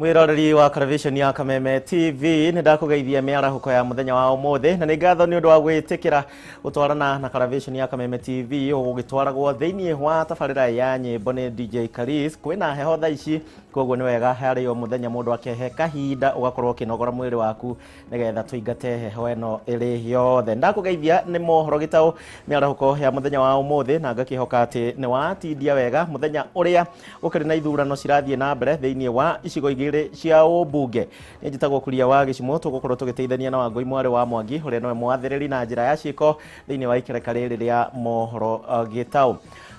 Mwiroreri wa television ya Kameme TV ni ndakugeithia miarahuko ya muthenya wa umuthi na ni ngatho ni undu wa gwitikira gutwarana na television ya Kameme TV ugitwaragwo thiini wa tabarira ya nyimbo ni DJ Karis kwina heho tha ici koguo ni wega hari o muthenya mundu akehe kahinda ugakorwo kinogora mwiri waku nigetha tuingate heho eno iri yothe ndakugeithia ni mohoro gitau miarahuko ya muthenya wa umuthi na ngakihoka ati ni watindia wega muthenya uria ukiri na ithurano cirathie na mbere thiini wa icigo cia ubunge ni njitagwo kuria wa gicimo tugukorwo tugiteithania na Wangui mwari wa Mwangi uria no mwathiriri na njira ya ciko thiini wa ikereka riri ria mohoro gitau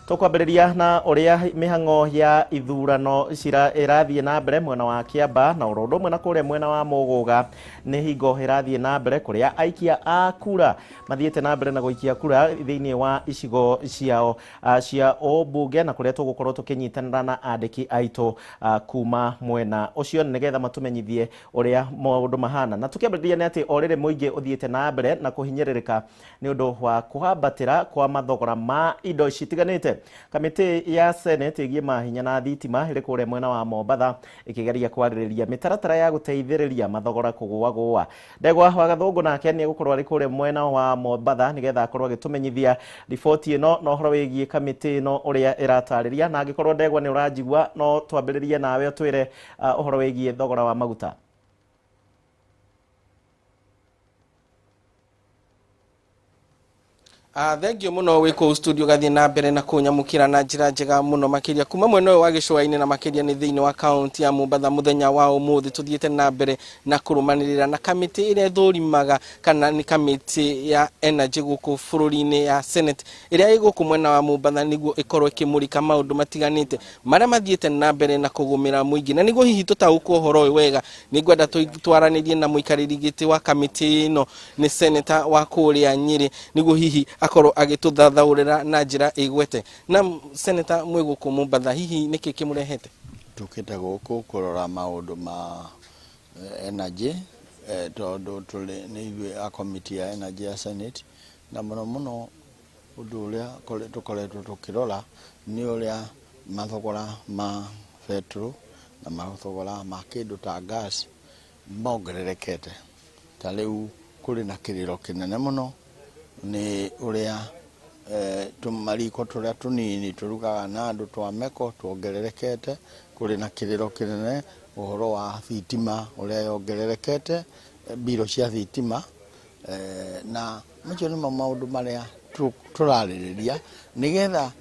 tukwambiriria na uria mihango ya ithurano irathie na mbere mwena wa Kiambaa na urondo mwena kuria mwena wa Muguga ni hingo irathie na mbere kuria aikia a kura mathiete na mbere na guikia kura thiini wa icigo ciao cia ubunge na kuria tugukorwo tukinyitanira na andiki aitu kuma mwena ucio nigetha matumenyithie uria maundu mahana na tukiambiriria ni ati orire muingi uthiete na mbere na kuhinyiririka ni undu wa kuhambatira kwa mathogora ma indo citiganite. Kamiti ya Senate igie mahinya na thitima iri kuria mwena wa Mombatha ikigeria kwaririria mitaratara ya guteithiriria mathogora kugwa ndegwa wa gathungu nake ni gukorwo ari kuria mwena wa Mombatha nigetha akorwo agitumenyithia riboti ino no horo wigie kamiti ino uria iratariria na agikorwo ndegwa ni urajigwa no twambiririe nawe twire uhoro wigie thogora wa maguta. Thengio muno wiko studio gathie na mbere na kunyamukira na njira njega muno makiria kuma mwena wa gicwaini na makiria ni thiini wa county ya Mombatha muthenya wa umuthi tuthiete na mbere na kurumanirira na kamiti ire thurimaga kana ni kamiti ya energy guku bururi-ini ya Senate ire iguku mwena wa Mombatha niguo ikorwo ikimurika maundu matiganite maria mathiete na mbere na kugumira muingi na niguo hihi tutauko horo wega ningwenda twaranirie na muikariri giti wa kamiti ino ni senator wa kuria Nyeri niguo hihi akoro agituthathaurira na njira igwete na senator mwiguku Mombatha hihi niki kimurehete tukite guku kurora maundu ma energy tondu tuli ni ithuĩ a committee ya energy ya Senate na muno undu uria tukoretwo tukirora ni uria mathogora ma petrol na mathogora ma kindu ta gas mongererekete ta riu kuri na kiriro kinene muno ni uria tumariko turia tunini turugaga na andu twa meko tuongererekete kuri na kiriro kinene uhoro wa thitima uria yongererekete biro cia thitima na macio ni maundu maria turaririria nigetha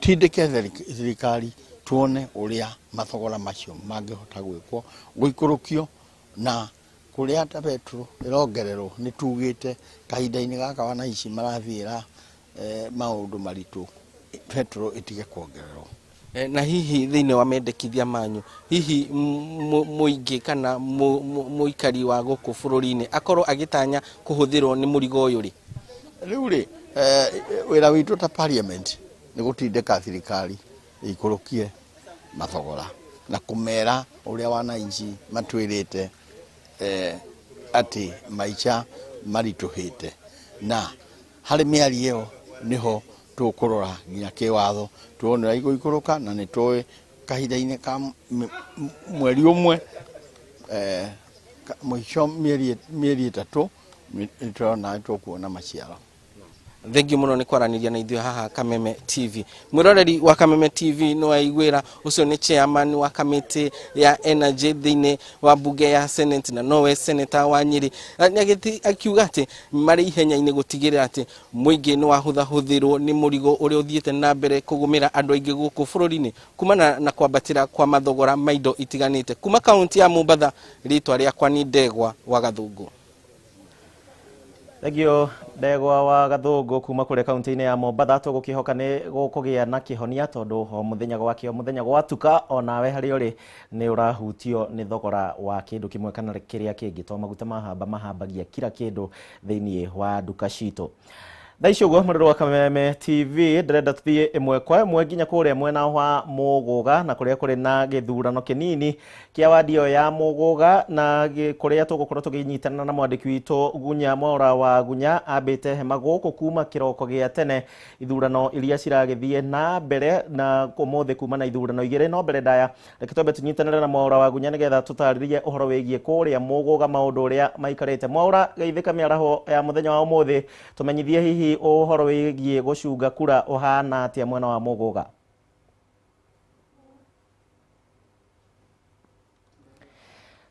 tindike thirikari tuone uria mathogora macio mangihota gwikwo guikurukio na kuria ta petro irongererwo ni tugite kahinda-ini gaka wana ici marathira maundu maritu petro itige kuongererwo na hihi thiini wa mendekithia manyu hihi muingi kana muikari wa guku bururi-ini akorwo agitanya kuhuthirwo ni murigo uyu ri riu ri wira witu ta parliament ni gutindika thirikari ikurukie mathogora na kumera uria wana ici matwirite ati maicha marituhite na hari miari iyo niho tukurora nginya kiwatho tuonera iguikuruka na ni toy kahinda-ini ka mweri umwe mwisho mieri 3 nitona tukuona maciaro. Thengi muno ni kwaraniria na ithuĩ haha Kameme TV. Mwiroreri wa Kameme TV no aigwira ucio ni chairman wa kamiti ya energy thiini wa bunge ya Senate na nowe senator wa Nyeri. Akiuga ati mari ihenya-ini gutigirira ati muingi ni wahuthahuthirwo ni murigo uria uthiete na mbere kugumira andu aingi guku bururi-ini kumana na kwambatira kwa mathogora maindo itiganite. Kuma county ya Mombatha ritwa riakwa ni Ndegwa wa Gathungu. Thegio ndegwa wa gathungu kuma kure kaunti-ini ya Mombatha tugukihoka ni gukugia na kihonia tondu o muthenya gwakio muthenya gwatuka onawe hari uri ni urahutio ni thogora wa kindu kimwe kana kiria kingi to maguta mahambagia kila kindu thiini wa duka citu Daishogo muriro Kameme TV ndirenda tuthie imwe kwa imwe nginya kuria mwena wa Muguga na kuria kuri na Githurano kinini kia wadio ya Muguga na kuria tugukorwo tuginyitana na mwandiki witu Gunya Mwaura wa Gunya abite maguku kuma kiroko gia tene ithurano iria ciragithie na mbere na kumuthe kuma na ithurano igire no mbere ndaya reke twambe tunyitanire na Mwaura wa Gunya nigetha tutaririe uhoro wigie kuria Muguga maundu uria maikarite. Mwaura geithika miaraho ya muthenya wa umuthe tumenyithie hihi uhoro wigie gucunga kura uhana atia mwena wa Muguga.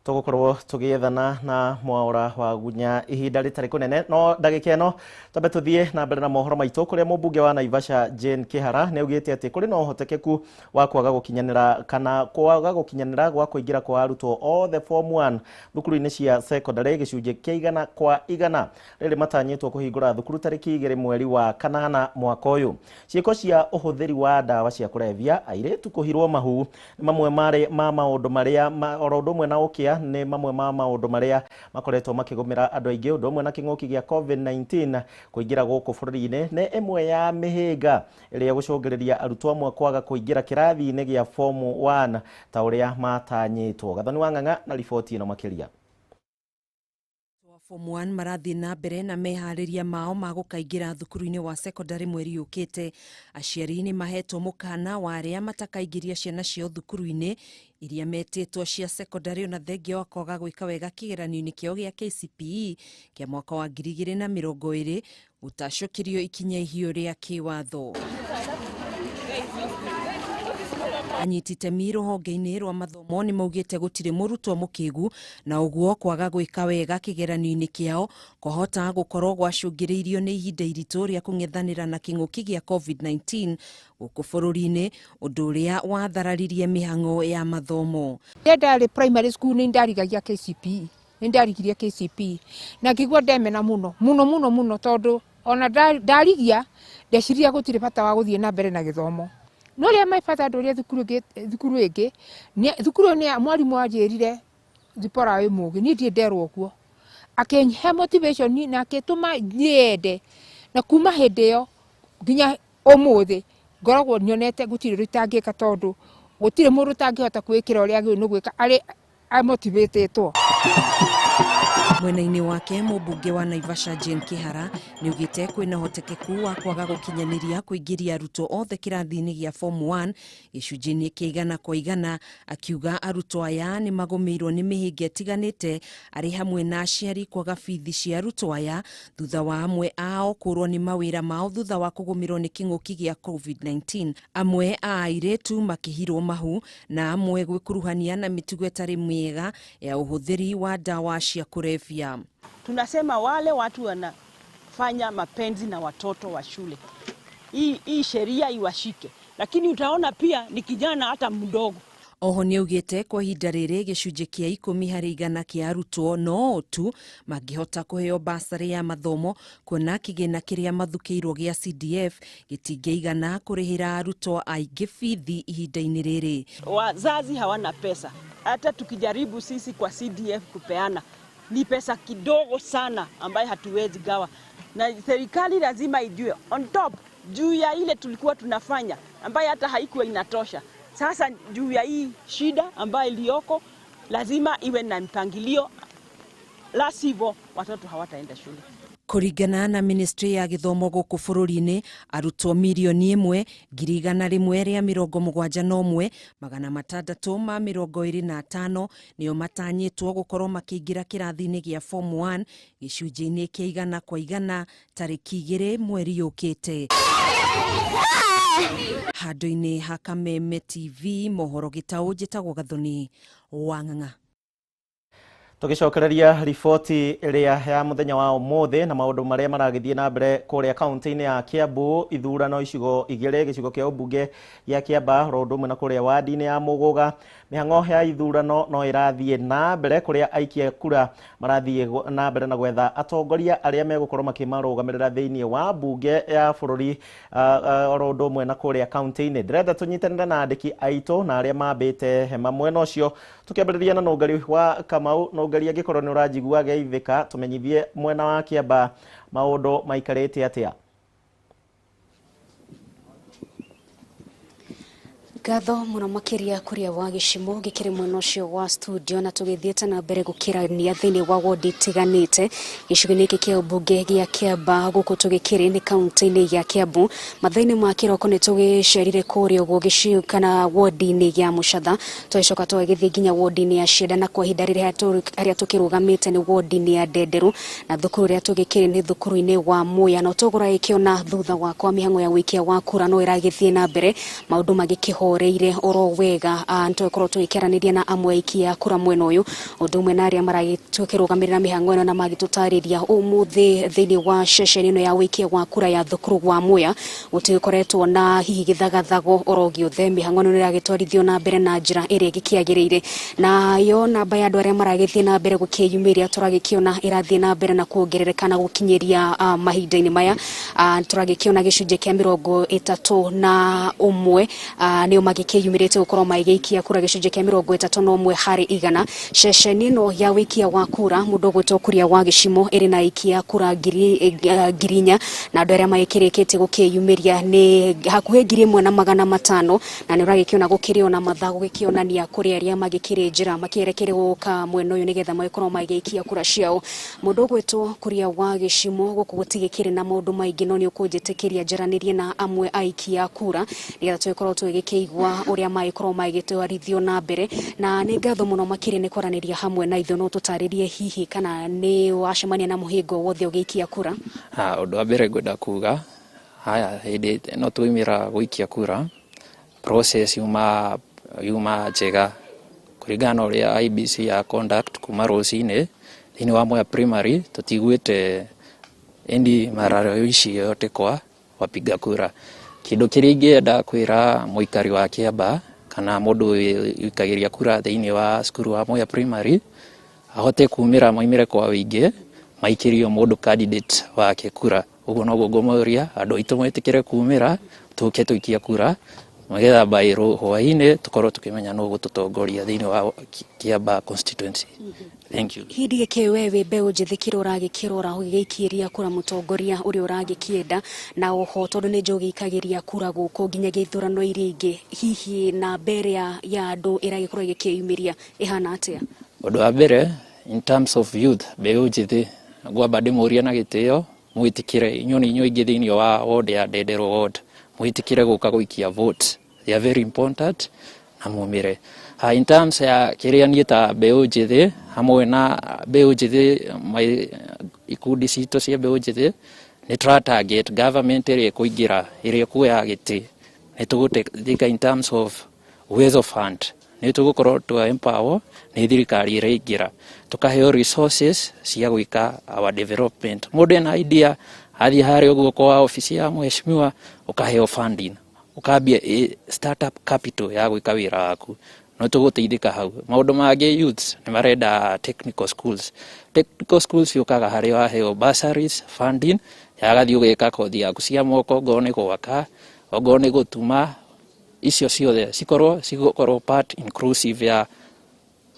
Tugukorwo tugiethana na Mwaura wa Gunya ihinda ritari kunene no ndagika ino tambe tuthie na mbere na mohoro maitu kuria mubunge wa Naivasha Jane Kihara neugite ati kuri no hotekeku wa kwaga gukinyanira kana kwaga gukinyanira gwa kuingira kwa arutwo othe form 1 thukuru-ini cia secondary gicunje kia 100% riri matanyitwo kuhingura thukuru tariki 2 mweri wa kanana mwaka uyu. Ciiko cia uhuthiri wa dawa cia kurevia airetu kuhirwo mahu ni mamwe mari ma maundu maria orondo mwe na ukia ni mamwe ma maundu maria makoretwo makigumira andu aingi undu umwe na king'uki gia COVID-19 kuingira guku bururi-ini ni imwe ya mihinga iria gucungiriria arutwo amwe kwaga kuingira kirathi-ini gia form 1 ta uria matanyitwo. Gathoni wa Ng'ang'a na riboti ino makiria. Form 1 marathi na mbere na mehariria mao magukaingira thukuru-ini wa secondary mweri ukite. Aciari ni mahetwo mukana wa aria matakaingiria ciana cio thukuru-ini iria metitwo cia secondary na thengio wa kwaga gwika wega kigeranio-ini kiao gia KCPE kia mwaka wa 2020 gutacokirio ikinya ihio ria kiwatho. Anyitite miro honge-ini rwa mathomo ni maugite gutire murutwo mukigu na uguo kwaga gwika wega kigeranio-ini kiao kohota gukorwo gwacungiriirio ni ihinda iritu ria kung'ethanira na king'uki gia COVID-19 guku bururi-ini undu uria wathararirie mihang'o ya mathomo. Ndari primary school ni ndarigagia KCPE ndarigirie KCPE na ngigwa ndemena muno tondu ona ndarigia ndeciria gutire bata wa guthie na mbere na githomo. No ria mai bata ndoria thukuru ingi thukuru ni mwarimu ajirire thipora we mugi ni ndie nderwo kuo akenhe motivation na akituma nyende na kuma hindi yo nginya umuthi ngoragwo nyonete gutire ritangika tondu gutire muru tangihota kwikira uria agio no gwika ari motivatetwo. Mwena-ini wake mubunge wa Naivasha Jane Kihara niugite kwina hotekeku wa kwaga gukinyaniria kuingiria arutwo othe kirathi-ini gia form 1 gicunji-ini kia 100% akiuga arutwo aya ni magumirwo ni mihinga itiganite ari hamwe na aciari kwaga bithi cia arutwo aya thutha wa amwe ao kurwo ni mawira mao thutha wa kugumirwo ni king'uki gia COVID-19. Amwe a airetu makihirwo mahu na amwe gwikuruhania na mitugo itari miega ya uhuthiri wa dawa cia kurevia. Tunasema wale watu wanafanya mapenzi na watoto wa shule, hii sheria iwashike, lakini utaona pia ni kijana hata mdogo. Oho niugite kwa ihinda riri gicunji kia 10% kia arutwo no tu mangihota kuheo basari ya mathomo kuona kigina kiria mathukiirwo gia CDF gitingeigana kurihira arutwo aingi bithi ihinda-ini riri. Wazazi hawana pesa, hata tukijaribu sisi kwa CDF kupeana ni pesa kidogo sana ambaye hatuwezi gawa, na serikali lazima ijue on top juu ya ile tulikuwa tunafanya ambaye hata haikuwa inatosha. Sasa juu ya hii shida ambayo iliyoko lazima iwe na mpangilio, la sivyo watoto hawataenda shule. Kuringana na Ministry ya Githomo guku bururi-ini arutwo milioni 1,171,625 nio matanyitwo gukorwo makiingira kirathi-ini gia form 1 gicunji-ini kia 100% tariki 2 mweri ukite. Handu-ini ha Kameme TV mohoro gitau jitagwo Gathoni wa Ng'ang'a. Tugicokereria riboti iria ya muthenya wa umuthe na maundu maria maragithie na mbere kuria kaunti-ini ya Kiambaa ithurano icigo igire gicigo kia ubunge ya Kiambaa rondu mwe na kuria wadi-ini ya Muguga mihang'o ya ithurano no irathie na mbere kuria aikia kura marathie na mbere na gwetha atongoria aria megukorwo makimarugamirira thiini wa bunge ya bururi rondu mwe na kuria kaunti-ini. Ndirenda tunyitanire na andiki aitu na aria mambite hema mwena ucio tukiambiriria na nungari wa Kamau nungaria gikorwo ni urajigua geithika tumenyithie mwena wa Kiambaa maundu maikarite atia. ngatho muno makiria kuria wa gicimo gikiri mwena ucio wa studio na tugithiete na mbere gukirania thiini wa wodi tiganite gicugini iki kia ubunge gia Kiambaa guku tugikiri ni kaunti-ini ya Kiambu mathaini ma kiroko ni tugicerire kuria uguo giciukana wodi-ini ya Muchatha twicoka twagithie nginya wodi-ini ya Cienda na kwa ihinda riria tukirugamite ni wodi-ini ya Ndenderu na thukuru ria tugikiri ni thukuru-ini wa Muya no tugura ikiona thutha wa kwa mihango ya wikia wa kura no iragithie na mbere maundu magikihoreire oro wega ntwekorwo twikeraniria na amwe ikia kura mwena uyu undu umwe na aria maragitukirugamirira mihango ino na magitutariria umuthi thiini wa ceceni ino ya wikia wa kura ya thukuru wa Muya gutikoretwo na hihi githagathago oro giothe mihango ino iragitwarithio na mbere na njira iria gikiagirire na yo namba ya andu aria maragithie na mbere gukiyumiria turagikiona irathie na mbere na kuongerereka gukinyeria mahinda-ini maya turagikiona gicunje kia 31 nio magikiyumirite gukorwo magiikia kura gicunje kia 31 hari igana ceceni ino ya wikia wa kura mundu gwitokuria wa gicimo iri na ikia kura ngirinya na andu aria magikirikite gukiyumiria ni hakuhe 1,500 na ni uragikiona gukirio na mathago gikionania kuri aria magikiri njira makierekere guka mwena uyu nigetha magikorwo magiikia kura ciao mundu gwitwo kuria wa gicimo guku gutigikiri na maundu maingi no ni ukunjitikiria njaranirie na amwe aikia kura nigetha twekorwo twigikigwa uria magikorwo magitwarithio na mbere na ni ngatho muno makiri ni kwaraniria hamwe na ithuno tutaririe hihi kana ni wacemania na muhingo wothe ugiikia kura undu wa mbere ngwenda kuga haya hindi no tuimira guikia kura process yuma njega kuringana uria IBC ya conduct kuma rucini thiini wa Muya primary tutiguite endi mararo ici yote kwa wapiga kura kindu kiria ingienda kwira muikari wa Kiambaa kana mundu wikagiria kura thiini wa skuru wa Muya primary ahote kumira maimire kwa wingi maikirio mundu candidate wake kura uguo no gugomoria andu itu mwetikire kumira tuke tuikia kura magetha bairo hwaine tukorwo tukimenya no gututongoria thiini wa Kiambaa constituency. Thank you. Hindi ke wewe beu njithikiro uragikirora ugiikiria kura mutongoria uri uragikienda na oho tondu ni njogi ikagiria kura guku nginya Githurano iringi hihi na mbere ya andu iragikorwo igikiyumiria ihana atia undu wa mbere in terms of youth beu njithi gwamba ndimuria na gitio mwitikire inyoni ingi thiini wa ward ya Ndenderu ward mwitikire guka guikia vote they are very important na mumire in terms ya kiria nieta beu njithi hamwe na beu njithi ikundi cito cia beu njithi ni target government iri kuingira iri kuya giti ni tugutika in terms of ways of fund ni tugukorwo to empower ni thirikari iri ingira tukaheo resources cia gwika our development mundu na idea athi hari uguo kwa ofisi ya mheshimiwa ukaheo funding ukambia startup capital ya gwika wira waku no tuguteithika hau maundu mage youths ni marenda technical schools yukaga hari waheo bursaries funding yagathi ugeka kothi yaku cia moko ngone gwaka ngone gutuma icio ciothe cikorwo part inclusive ya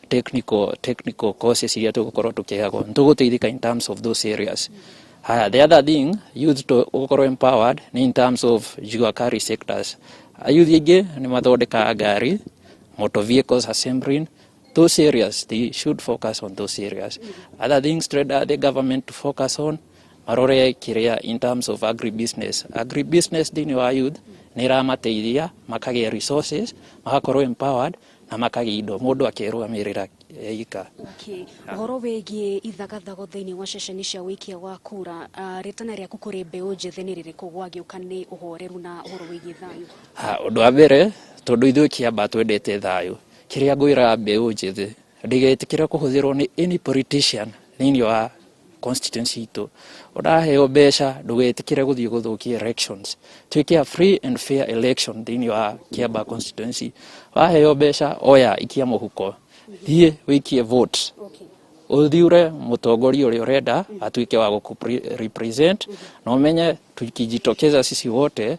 technical courses iria tugukorwo tukiagwo tuguteithika in terms of those areas. The other thing, youth to empowered in terms of judiciary sectors. Youth ingi ni mathondeka ngari, motor vehicles assembling, those areas they should focus on those areas. Other things the government to focus on marore kiria in terms of agribusiness dini wa youth ni ramateithia makagia resources makakorwo empowered na makagia indo mundu akirugamirira ika. Mohoro wegie ithagathago thiini wa ceceni cia wikia wa kura ritana ria kukuri mbeu njithi ni ririku gwagiuka ni uhoreru na uhoro wigie thayu undu wa mbere tondu ithui Kiambaa twendete thayu kiria ngwira mbeu njithi ndigetikira kuhuthirwo ni any politician thiini wa constituency itu uraheo mbeca ndugetikire guthii guthukia elections twike a free and fair election thiini wa Kiambaa constituency waheo mbeca oya ikia muhuko thie wikie vote uthiure mutongoria uri urenda atuike wa represent no menye tukijitokeza sisi wote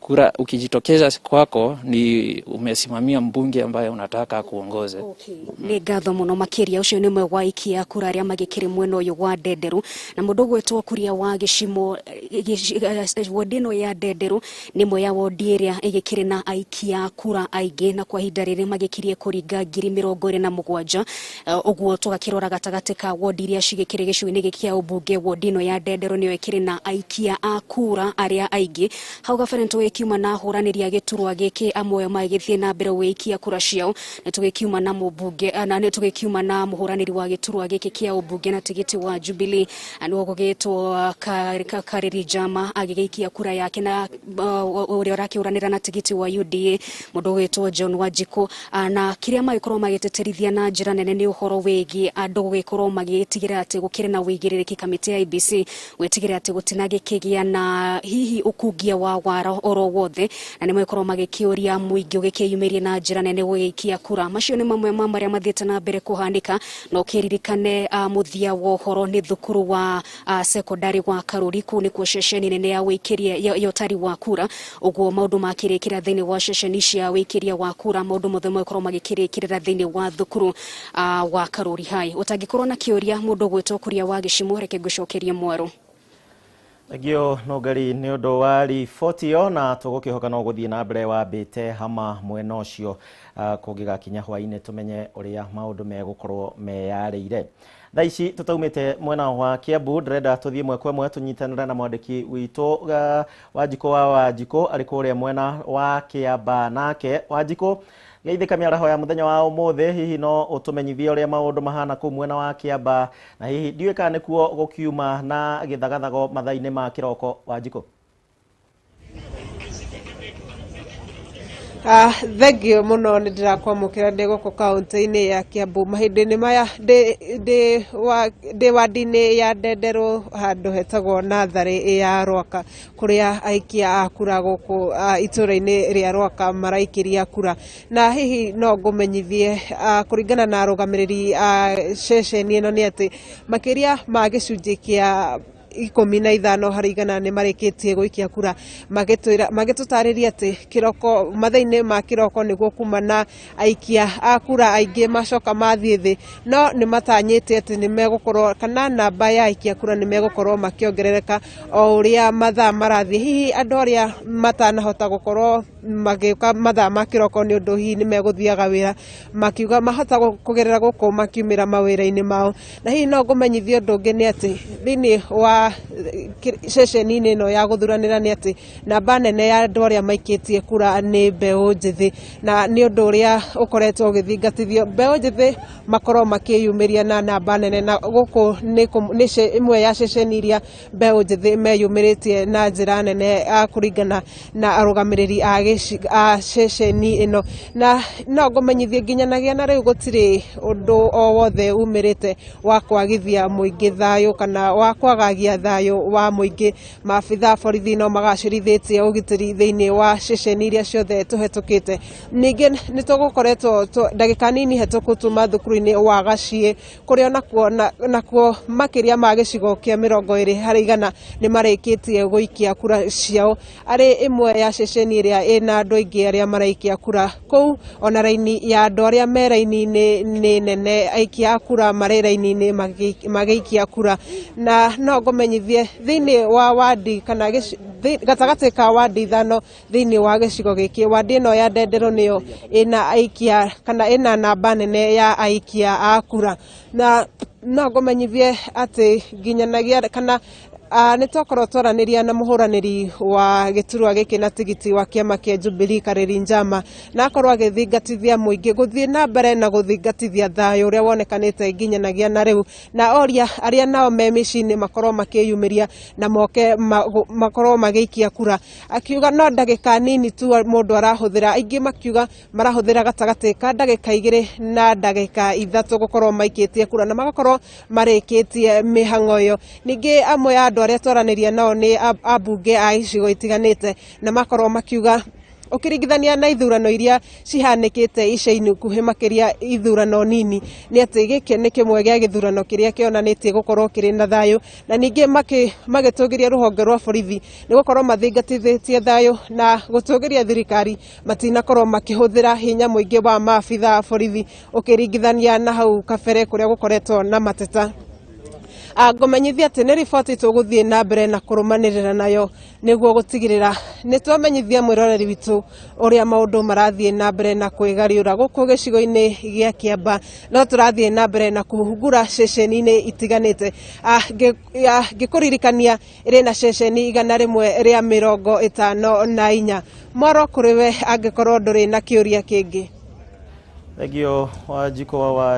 kura ukijitokeza kwako ni umesimamia mbunge ambaye unataka kuongoze. Nĩ ngatho mũno makĩria ũcio nĩ mwe wa aikia kura arĩa magĩkĩrĩ mwena ũyũ wa Ndenderu na mũndũ gwĩtwo Kuria wa Gĩcimo wondi ĩno ya Ndenderu nĩ mwe ya wondi ĩrĩa ĩgĩkĩrĩ na aikia kura aingĩ na kwa ihinda rĩrĩ magĩkirie kũringa 27,000 ũguo tũgakĩrora gatagatĩ ka wondi iria cigĩkĩrĩ gĩcigo-inĩ gĩkĩ kĩa ũmbunge wondi ĩno ya Ndenderu nĩyo ĩkĩrĩ na aikia a kura arĩa aingĩ hau gabere tũgĩkiuma na hũranĩri a gĩturwa gĩkĩ amwe magĩthiĩ na mbere wĩikia kura ciao nĩ tũgĩkiuma na mũmbunge na nĩ tũgĩkiuma na mũhũranĩri wa gĩturwa gĩkĩ kĩa ũmbunge na tigiti wa Jubilee nĩguo gũgĩtwo Karĩri Njama agĩgĩikia kura yake na ũrĩa ũrakĩũranĩra na tigiti wa UDA mũndũ gwĩtwo John Wanjikũ na kĩrĩa magĩkorwo magĩtĩtĩrithia na njĩra nene nĩ ũhoro wĩgiĩ andũ gũgĩkorwo magĩtigĩra atĩ gũkĩrĩ na wĩigĩrĩrĩki kamĩtĩ ya IEBC gwĩtigĩra atĩ gũtinagĩkĩgĩa na hihi ũkungia wa wara oro wothe na nĩ magĩkorwo magĩkĩũria mũingĩ ũgĩkĩyumĩrie na njĩra nene gũgĩikia kura macio nĩ mamwe ma marĩa mathiĩte na mbere kũhanĩka no kĩririkane mũthia wa ũhoro nĩ thukuru wa secondary wa Karuri kũu nĩkuo ceceni nene ya wĩikĩria ya ũtari wa kura ũguo maũndũ makĩrĩkĩra thĩinĩ wa ceceni cia wĩikĩria wa kura maũndũ mothe magĩkorwo magĩkĩrĩkĩrĩra thĩinĩ wa thukuru wa Karuri High ũtangĩkorwo na kĩũria mũndũ gwĩtwo Kuria wa Gĩcimo reke ngũcokerie Mwaro. Agio nogari nĩ ũndũ wa riboti ĩyo na tũgũkĩhoka no gũthiĩ na mbere wa mbĩte hama mwena ũcio kũngĩgakinya hwaĩ-inĩ tũmenye ũrĩa maũndũ megũkorwo meyarĩire. Thaa ici tũtaumĩte mwena wa Kiambu ndĩrenda tũthiĩ ĩmwe kwa ĩmwe tũnyitanĩre na mwandĩki witũ Wanjikũ wa Wanjikũ arĩ kũrĩa mwena wa Kiambaa nake Wanjikũ geithĩka mĩaraho ya mũthenya wa ũmũthĩ hihi no ũtũmenyithie ũrĩa maũndũ mahana kũu mwena wa Kiambaa na hihi ndiũĩ kana nĩkuo gũkiuma na gĩthagathago mathaa-inĩ ma kĩroko Wanjikũ. Thengio mũno nĩ ndĩrakwamũkĩra ndĩ gũkũ kaũntĩ-inĩ ya Kiambu mahinda-inĩ maya ndĩ wadi-inĩ ya Ndenderu handũ hetagwo Natharĩ ya Rwaka kũrĩa aikia a kura gũkũ itũra-inĩ rĩa Rwaka maraikĩria kura na hihi no ngũmenyithie kũringana na arũgamĩrĩri ceceni ĩno nĩ atĩ makĩria ma gĩcunjĩ kĩa 15 harĩ igana nĩ marĩkĩtie gũikia kura magĩtũtarĩria atĩ kĩroko mathaa-inĩ ma kĩroko nĩguo kuma na aikia a kura aingĩ macoka mathiĩ thĩ no nĩ matanyĩte atĩ nĩ megũkorwo kana namba ya aikia kura nĩ megũkorwo makĩongerereka o ũrĩa mathaa marathiĩ hihi andũ arĩa matanahota gũkorwo magĩũka mathaa ma kĩroko nĩ ũndũ hihi nĩ megũthiaga wĩra makiuga mahota kũgerera gũkũ makiumĩra mawĩra-inĩ mao na hihi no ngũmenyithie ũndũ ũngĩ nĩ atĩ thĩinĩ wa ceceni-inĩ ĩno ya gũthuranĩra nĩ atĩ namba nene ya andũ arĩa maikĩtie kura nĩ mbeũ njĩthĩ na nĩ ũndũ ũrĩa ũkoretwo ũgĩthingatithio mbeũ njĩthĩ makorwo makĩyumĩria na namba nene na gũkũ nĩ ĩmwe ya ceceni iria mbeũ njĩthĩ meyumĩrĩtie na njĩra nene kũringana na arũgamĩrĩri a ceceni ĩno na no ngũmenyithie nginyanagia na rĩu gũtirĩ ũndũ o wothe umĩrĩte wa kwagithia mũingĩ thayũ kana wa kwagagia thayũ wa mũingĩ maabitha borithi no magacĩrithĩtie ũgitĩri thĩinĩ wa ceceni iria ciothe tũhetũkĩte ningĩ nĩ tũgũkoretwo ndagĩka nini hetũku tuma thukuru-inĩ wa Gaciĩ kũrĩa nakuo makĩria ma gĩcigo kĩa 20 harĩ igana nĩ marĩkĩtie gũikia kura ciao arĩ ĩmwe ya ceceni ĩrĩa ĩna andũ aingĩ arĩa maraikia kura kũu ona raini ya andũ arĩa me raini-inĩ nĩ nene aikia a kura marĩ raini-inĩ magĩikia kura na no ngũmenyithie thĩinĩ wa wadi kana gatagatĩ ka wadi 5 thĩinĩ wa gĩcigo gĩkĩ wadi ĩno ya Ndenderu nĩyo ĩna aikia kana ĩna namba nene ya aikia a kura na no ngũmenyithie atĩ nginyanagia kana nĩ twakorwo twaranĩria na mũhũranĩri wa gĩturwa gĩkĩ na tigiti wa kĩama kĩa Jubilee Karĩri Njama na akorwo agĩthingatithia mũingĩ gũthiĩ na mbere na gũthingatithia thayũ ũrĩa wonekanĩte nginyanagia na rĩu na oria arĩa nao me mĩciĩ-inĩ makorwo makĩyumĩria na moke makorwo magĩikia kura akiuga no ndagĩka nini tu mũndũ arahũthĩra aingĩ makiuga marahũthĩra gatagatĩ ka ndagĩka 2 na ndagĩka 3 gũkorwo maikĩtie kura na magakorwo marĩkĩtie mĩhang'o ĩyo ningĩ amwe andũ arĩa twaranĩria nao nĩ ambunge a icigo itiganĩte na makorwo makiuga ukiringithania na ithurano iria cihanĩkĩte ica-inĩ kuhĩ makĩria ithurano nini nĩ atĩ gĩkĩ nĩ kĩmwe gĩa gĩthurano kĩrĩa kĩonanĩtie gũkorwo kĩrĩ na thayũ, na ningĩ magĩtũgĩria rũhonge rwa borithi nĩ gũkorwo mathingatithĩtie thayũ na gũtũgĩria thirikari matinakorwo makĩhũthĩra hinya mũingĩ wa maabitha a borithi ũkĩringithania na hau kabere kũrĩa gũkoretwo na mateta. Ngũmenyithia atĩ nĩ riboti tũgũthiĩ na mbere na kũrũmanĩrĩra nayo nĩguo gũtigĩrĩra nĩ twamenyithia mwĩroreri witũ ũrĩa maũndũ marathiĩ na mbere na kwĩgariũra gũkũ gĩcigo-inĩ gĩa Kiambaa, no tũrathiĩ na mbere na kũhungura ceceni-inĩ itiganĩte. Ngĩkũririkania ĩrĩ na ceceni 154. Mohoro kũrĩ we angĩkorwo ndũrĩ na kĩũria kĩngĩ. Thegio wa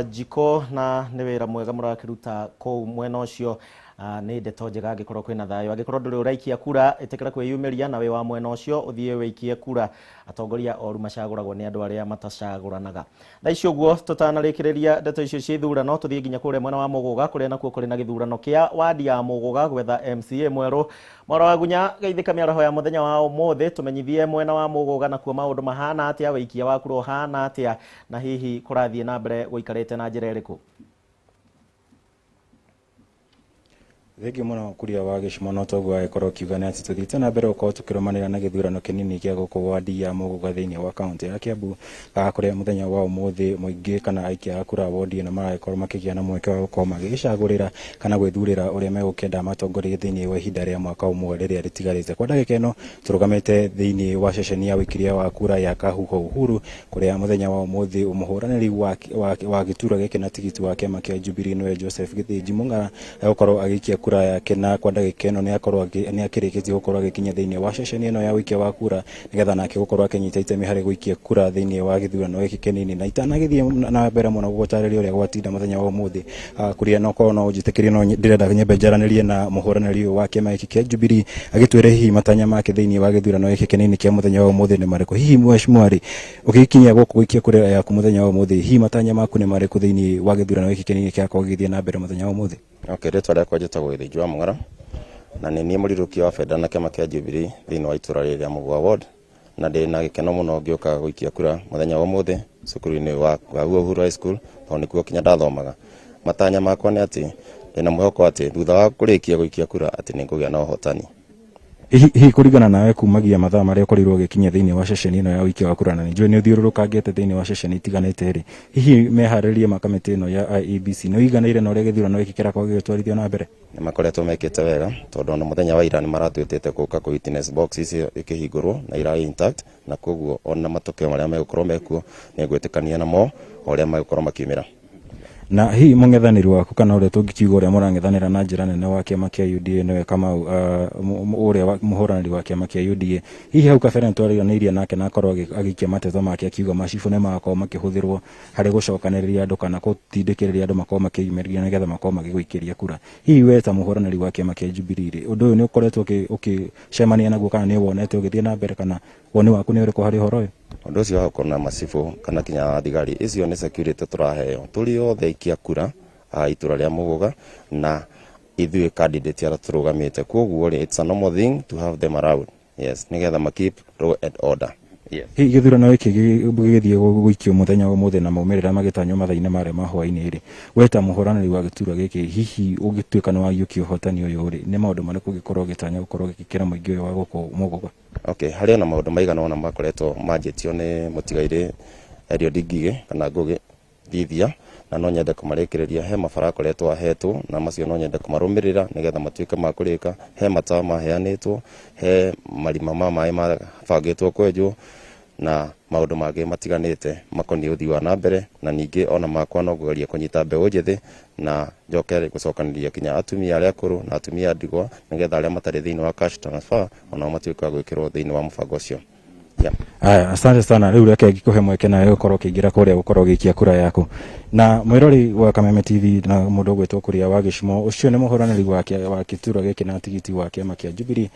jiko na nĩ wĩra mwega mũrakĩruta kũu mwena ũcio. Nĩ ndeto njega angĩkorwo kwĩna thayũ, angĩkorwo ndũrĩ ũraikia kura ĩtĩkĩra kwĩyumĩria na wĩ wa mwena ũcio ũthiĩ wĩikie kura. Atongoria oru macagũragwo nĩ andũ arĩa matacagũranaga. Thaa ici ũguo tũtanarĩkĩrĩria ndeto icio cia ithurano, tũthiĩ nginya kũrĩa mwena wa Mũgũga kũrĩa nakuo kũrĩ na gĩthurano kĩa wadi ya Mũgũga gwetha MCA mwerũ. Mohoro wa Gunya geithĩka mĩaraho ya mũthenya wa ũmũthĩ, tũmenyithie mwena wa Mũgũga nakuo maũndũ mahana atĩa, wĩikia wa kura ũhana atĩa, na hihi kũrathiĩ na mbere gũikarĩte na njĩra ĩrĩkũ? Thegi muno kuria wa gĩcimo no toguo agĩkorwo kiuga nĩ atĩ tũthiĩte na mbere gũkorwo tũkĩrũmanĩrĩra na gĩthurano kĩnini kĩa gũkũ wadi ya Mũgũga thĩinĩ wa kaunti ya Kiambu, kũrĩa mũthenya wa ũmũthĩ mũingĩ kana aikia a kura wodi ĩno maragĩkorwo makĩgĩa na mweke wa gũkorwo magĩgĩcagũrĩra kana gwĩthurĩra ũrĩa megũkĩenda matongoria thĩinĩ wa ihinda rĩa mwaka ũmwe rĩrĩa rĩtigarĩte. Kwa ndagĩka ĩno tũrũgamĩte thĩinĩ wa ceceni ya wĩkiria wa kura ya Kahuho Uhuru, kũrĩa mũthenya wa ũmũthĩ mũhũranĩri wa gĩtura gĩkĩ na tigiti wa kĩama kĩa Jubilee nĩwe Joseph Githurano Mung'ara egũkorwo agĩikia kura yake, na kwa ndagĩka ĩno nĩ akĩrĩkĩtie gũkorwo agĩkinya thĩinĩ wa ceceni ĩno ya wĩikia wa kura nĩgetha nake gũkorwo akĩnyita itemi harĩ gũikia kura thĩinĩ wa gĩthurano gĩkĩ kĩnini. Na itanagĩthiĩ na mbere mũno gũgũtarĩria ũrĩa gwatinda mũthenya wa ũmũthĩ, kũrĩa no korwo no ũnjĩtĩkĩrie no ndĩrenda nyambe njaranĩrie na mũhũranĩri wa kĩama gĩkĩ kĩa Jubilee agĩtwĩre hihi matanya make thĩinĩ wa gĩthurano gĩkĩ kĩnini kĩa mũthenya wa ũmũthĩ nĩ marĩkũ. Hihi mweshimwari ũgĩkinyia gũkũ gũikia kura yaku mũthenya wa ũmũthĩ, hihi matanya maku nĩ marĩkũ thĩinĩ wa gĩthurano gĩkĩ kĩnini kĩakorwo gĩgĩthiĩ na mbere mũthenya wa ũmũthĩ? Rĩtwa rĩakwa njĩtagwo Githurano Mung'ara na nĩ niĩ mũrirũkia wa benda na kĩama kĩa Jubilee thĩinĩ wa itũra rĩrĩ rĩa Mũgũga ward, na ndĩ na gĩkeno mũno ngĩũka gũikia kura mũthenya wa ũmũthĩ cukuru-inĩ wa Uhuru High School, tondũ nĩkuo kinya ndathomaga. Matanya makwa nĩ atĩ ndĩna mwĩhoko atĩ thutha wa kũrĩkia gũikia kura atĩ nĩ ngũgĩa na ũhotani. Hihi kũringana nawe kumagia mathaa marĩa ũkorirwo ũgĩkinya thĩinĩ wa ceceni ĩno ya wĩikia wa kura, na nĩ njũĩ nĩ ũthiũrũrũkangĩte thĩinĩ wa ceceni itiganĩte rĩ, hihi meharĩrĩrie ma kamĩtĩ ĩno ya IEBC nĩ ũiganĩire na ũrĩa gĩthurano gĩkĩ kĩrakorwo gĩgĩtwarithio na mbere? Nĩ makoretwo mekĩte wega, tondũ ona mũthenya wa ira nĩ maratwĩtĩte gũka ku witness box icio ikĩhingũrwo na irarĩ intact, na koguo ona matokeo marĩa megũkorwo mekuo nĩ ngwĩtĩkania namo ũrĩa megũkorwo makiumĩra. Na hihi mũng'ethanĩri waku kana ũrĩa tũngĩkiuga ũrĩa mũrang'ethanĩra na njĩra nene wa kĩama kĩa UDA nĩwe Kamau, ũrĩa mũhũranĩri wa kĩama kĩa UDA, hihi hau kabere nĩ twarĩganĩirie nake na akorwo agĩikia mateto make akiuga macibũ nĩ magakorwo makĩhũthĩrwo harĩ gũcokanĩrĩria andũ kana gũtindĩkĩrĩria andũ makorwo makĩyumĩria nĩgetha makorwo magĩgũikĩria kura. Hihi we ta mũhũranĩri wa kĩama kĩa Jubilee rĩ, ũndũ ũyũ nĩ ũkoretwo ũkĩcemania naguo kana nĩ wonete ũgĩthiĩ na mbere, kana woni waku nĩ ũrĩkũ harĩ ũhoro ũyũ? Ũndũ ũcio wa gũkorwo na macibũ kana kinya thigari icio nĩ security tũraheo tũrĩ othe aikia kura itũra rĩa Mũgũga na ithuĩ candidate arĩa tũrũgamĩte, koguo rĩ it's a normal thing to have them around. Yes, nĩgetha ma keep law and order. Yes. Hihi gĩthurano gĩkĩ gĩgĩthiĩ gũikio mũthenya wa ũmũthĩ na maumĩrĩra magĩtanywo mathaa-inĩ marĩa ma hwaĩ-inĩ rĩ, we ta mũhũranĩri wa gĩtura gĩkĩ hihi ũgĩtuĩka nĩ waiyũkia ũhotani ũyũ rĩ, nĩ maũndũ marĩkũ ũngĩkorwo ũgĩtanya gũkorwo gĩkĩra mũingĩ ũyũ wa gũkũ Mũgũga? Okay, harĩ na maũndũ maigana ona makoretwo manjĩtio nĩ mũtigairĩ Eliud Ngigĩ kana Ngũgĩ Thithia, na no nyende kũmarĩkĩrĩria. He mabara akoretwo ahetwo na macio no nyende kũmarũmĩrĩra nĩgetha matuĩke ma kũrĩka. He matawa maheanĩtwo, he marima ma maĩ mabangĩtwo kwenjwo na maũndũ mangĩ matiganĩte makoniĩ ũthii wa na mbere, na ningĩ ona makwa no kũgeria kũnyita mbeũ njĩthĩ na njoke gũcokanĩrĩria kinya atumia arĩa akũrũ na atumia ndigwa nĩgetha arĩa matarĩ thĩinĩ wa cash transfer onao matuĩke wa gwĩkĩrwo thĩinĩ wa mũbango ũcio. Asante sana. Rĩu reke ngĩkũhe mweke nawe ũkorwo ũkĩingĩra kũrĩa gũkorwo ũgĩikia kura yaku. Na mwĩrori wa Kameme TV na mũndũ ũgwĩtwo Kuria wa Gĩcimo, ũcio nĩ mũhũranĩri wa gĩtura gĩkĩ na tigiti wa kĩama kĩa Jubilee,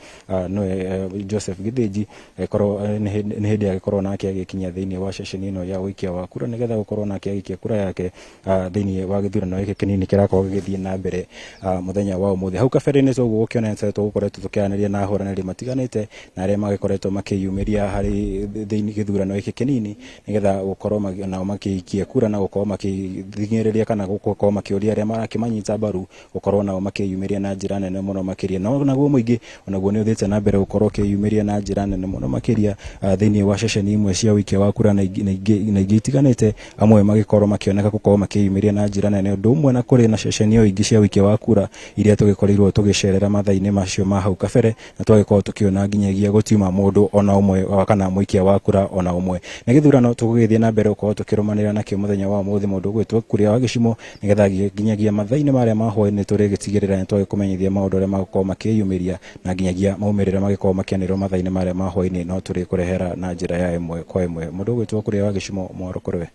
nowe Joseph Githurano, korwo nĩ hĩndĩ agĩkorwo nake agĩkinya thĩinĩ wa ceceni ĩno ya wĩikia wa kura nĩgetha gũkorwo nake agĩikia kura yake thĩinĩ wa gĩthurano gĩkĩ kĩnini kĩrakorwo gĩgĩthiĩ na mbere mũthenya wa ũmũthĩ. Hau kabere-inĩ tũguo gũkĩonete tũgũkoretwo tũkĩaranĩria na ahũranĩri matiganĩte na arĩa magĩkoretwo makĩyumĩria harĩ thĩinĩ gĩthurano gĩkĩ kĩnini nĩgetha gũkorwo nao makĩikia kura na gũkorwo makĩthingĩrĩria kana gũkorwo makĩũria arĩa marakĩmanyita mbaru gũkorwo nao makĩyumĩria na njĩra nene mũno makĩria. No naguo mũingĩ onaguo nĩ ũthiĩte na mbere gũkorwo ũkĩyumĩria na njĩra nene mũno makĩria thĩinĩ wa ceceni imwe cia ũikia wa kura na ingĩ itiganĩte, amwe magĩkorwo makĩoneka gũkorwo makĩyumĩria na njĩra nene. Ũndũ ũmwe na kũrĩ na ceceni o ingĩ cia ũikia wa kura iria tũgĩkorirwo tũgĩcerera mathaa-inĩ macio ma hau kabere na twagĩkorwo tũkĩona nginyagia gũtiuma mũndũ ona ũmwe kana mũikia wa kura ona ũmwe. Na gĩthurano tũgũgĩthiĩ na mbere gũkorwo tũkĩrũmanĩrĩra nakĩo mũthenya wa ũmũthĩ mũndũ ũgwĩtwo Kuria wa Gĩcimo nĩgetha nginyagia mathaa-inĩ marĩa ma hwaĩ-inĩ tũrĩgĩtigĩrĩra nĩ twagĩkũmenyithia maũndũ arĩa magũkorwo makĩyumĩria na nginyagia maumĩrĩra magĩkorwo makĩanĩrĩrwo mathaa-inĩ marĩa ma hwaĩ-inĩ no tũrĩkũrehera na njĩra ya ĩmwe kwa ĩmwe. Mũndũ ũgwĩtwo Kuria wa Gĩcimo, Mohoro kũrĩ we.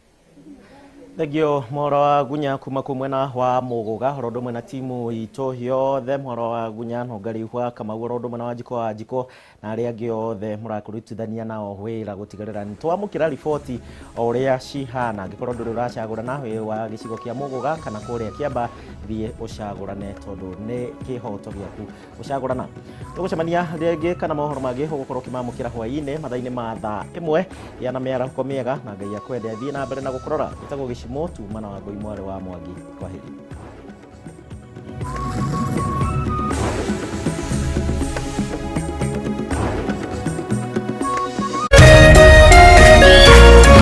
Thegio Mohoro wa Gunya kuma mwena wa Mũgũga horo ũndũ ũmwe na timu itũ yothe. Mohoro wa Gunya Ntongari Kamau horo ũndũ ũmwe na Wanjiko na arĩa angĩ othe mũrakũrutithania nao wĩra gũtigĩrĩra nĩ twamũkĩra riboti o ũrĩa cihana. Angĩkorwo ndũrĩ ũracagũrana wĩ wa gĩcigo kĩa Mũgũga kana kũrĩa Kiambaa, thiĩ ũcagũrane tondũ nĩ kĩhoto gĩaku ũcagũrana. Tũgũcemania rĩngĩ kana mohoro mangĩ ũgũkorwo ũkĩmamũkĩra hwaĩ-inĩ mathaa-inĩ ma thaa 1 ya na mĩaraho mĩega na Ngai akwende thiĩ na mbere na gũkũrora. Gĩtagwo Gĩcimo tuma na Wangũi mwarĩ wa Mwangi. Kwaheri.